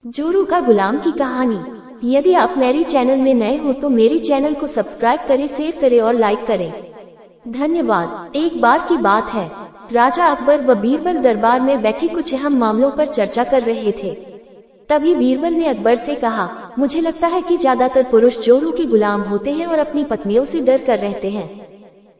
जोरू का गुलाम की कहानी। यदि आप मेरे चैनल में नए हो तो मेरे चैनल को सब्सक्राइब करें, शेयर करें और लाइक करें। धन्यवाद। एक बार की बात है, राजा अकबर व बीरबल दरबार में बैठे कुछ अहम मामलों पर चर्चा कर रहे थे। तभी बीरबल ने अकबर से कहा, मुझे लगता है कि ज्यादातर पुरुष जोरू के गुलाम होते हैं और अपनी पत्नियों से डर कर रहते हैं।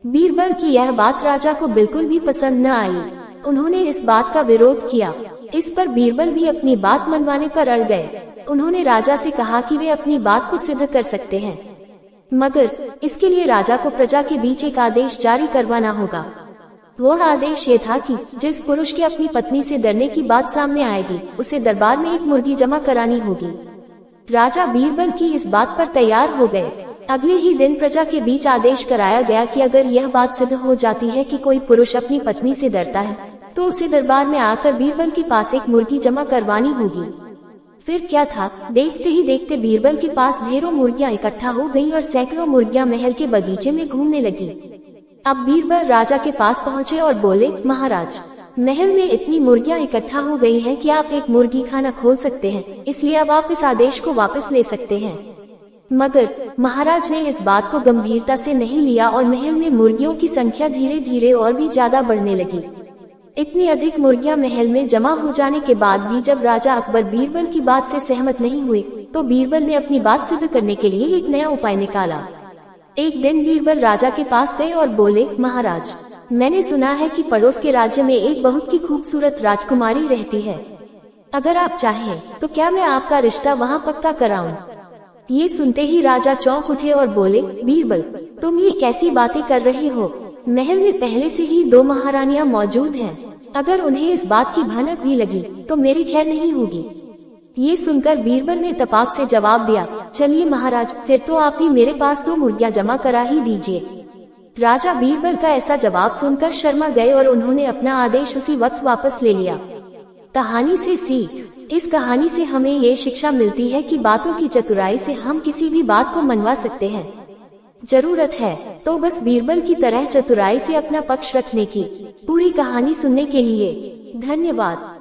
बीरबल की यह बात राजा को बिल्कुल भी पसंद न आई। उन्होंने इस बात का विरोध किया। इस पर बीरबल भी अपनी बात मनवाने पर अड़ गए। उन्होंने राजा से कहा कि वे अपनी बात को सिद्ध कर सकते हैं, मगर इसके लिए राजा को प्रजा के बीच एक आदेश जारी करवाना होगा। वह आदेश ये था कि जिस पुरुष के अपनी पत्नी से डरने की बात सामने आएगी, उसे दरबार में एक मुर्गी जमा करानी होगी। राजा बीरबल की इस बात पर तैयार हो गए। अगले ही दिन प्रजा के बीच आदेश कराया गया कि अगर यह बात सिद्ध हो जाती है कि कोई पुरुष अपनी पत्नी से डरता है, तो उसे दरबार में आकर बीरबल के पास एक मुर्गी जमा करवानी होगी। फिर क्या था, देखते ही देखते बीरबल के पास ढेरों मुर्गियां इकट्ठा हो गईं और सैकड़ों मुर्गियां महल के बगीचे में घूमने लगी। अब बीरबल राजा के पास पहुँचे और बोले, महाराज, महल में इतनी मुर्गियां इकट्ठा हो गई हैं कि आप एक मुर्गी खाना खोल सकते हैं, इसलिए अब आप इस आदेश को वापस ले सकते हैं। मगर महाराज ने इस बात को गंभीरता से नहीं लिया और महल में मुर्गियों की संख्या धीरे धीरे और भी ज्यादा बढ़ने लगी। इतनी अधिक मुर्गियां महल में जमा हो जाने के बाद भी जब राजा अकबर बीरबल की बात से सहमत नहीं हुए, तो बीरबल ने अपनी बात सिद्ध करने के लिए एक नया उपाय निकाला। एक दिन बीरबल राजा के पास गए और बोले, महाराज, मैंने सुना है कि पड़ोस के राज्य में एक बहुत की खूबसूरत राजकुमारी रहती है। अगर आप चाहें तो क्या मैं आपका रिश्ता वहाँ पक्का कराऊं? ये सुनते ही राजा चौंक उठे और बोले, बीरबल, तुम ये कैसी बातें कर रहे हो? महल में पहले से ही 2 महारानियां मौजूद हैं। अगर उन्हें इस बात की भनक भी लगी तो मेरी खैर नहीं होगी। ये सुनकर बीरबल ने तपाक से जवाब दिया, चलिए महाराज, फिर तो आप ही मेरे पास 2 मुर्गियां जमा करा ही दीजिए। राजा बीरबल का ऐसा जवाब सुनकर शर्मा गए और उन्होंने अपना आदेश उसी वक्त वापस ले लिया। कहानी से सीख। इस कहानी से हमें ये शिक्षा मिलती है कि बातों की चतुराई से हम किसी भी बात को मनवा सकते हैं। जरूरत है तो बस बीरबल की तरह चतुराई से अपना पक्ष रखने की। पूरी कहानी सुनने के लिए धन्यवाद।